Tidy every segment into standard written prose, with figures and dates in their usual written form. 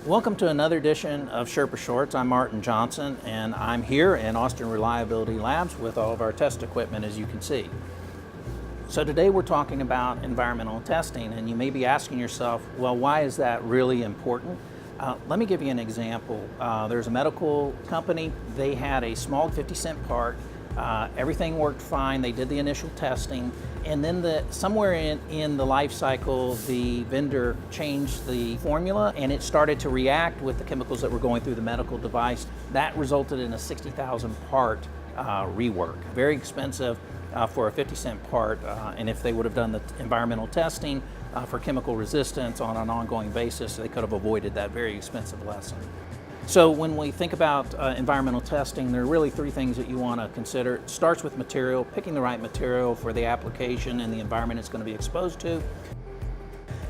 Welcome to another edition of Sherpa Shorts. I'm Martin Johnson, and I'm here in Austin Reliability Labs with all of our test equipment, as you can see. So today we're talking about environmental testing, and you may be asking yourself, well, why is that really important? Let me give you an example. There's a medical company. They had a small 50-cent part. Everything worked fine. They did the initial testing, and then somewhere in the life cycle, the vendor changed the formula and it started to react with the chemicals that were going through the medical device. That resulted in a 60,000 part rework. Very expensive for a 50-cent part, and if they would have done the environmental testing for chemical resistance on an ongoing basis, they could have avoided that very expensive lesson. So when we think about environmental testing, there are really three things that you want to consider. It starts with material, picking the right material for the application and the environment it's going to be exposed to.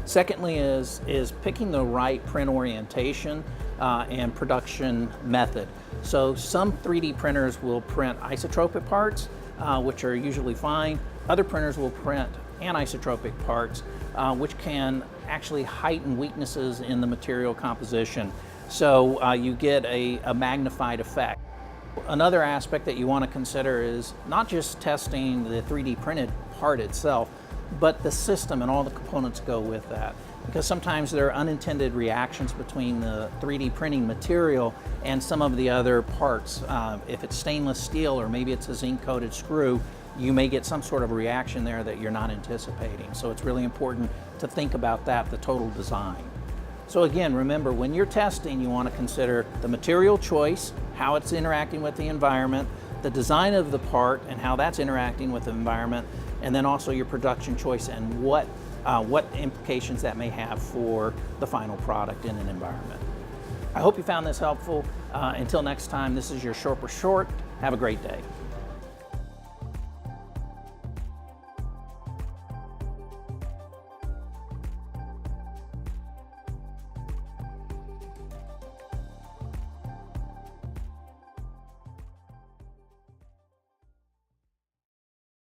Secondly is picking the right print orientation and production method. So some 3D printers will print isotropic parts, which are usually fine. Other printers will print anisotropic parts, which can actually heighten weaknesses in the material composition. So you get a magnified effect. Another aspect that you want to consider is not just testing the 3D printed part itself, but the system and all the components go with that. Because sometimes there are unintended reactions between the 3D printing material and some of the other parts. If it's stainless steel or maybe it's a zinc-coated screw, you may get some sort of reaction there that you're not anticipating. So it's really important to think about that, the total design. So again, remember, when you're testing, you want to consider the material choice, how it's interacting with the environment, the design of the part and how that's interacting with the environment, and then also your production choice and what implications that may have for the final product in an environment. I hope you found this helpful. Until next time, this is your Sherpa Short. Have a great day.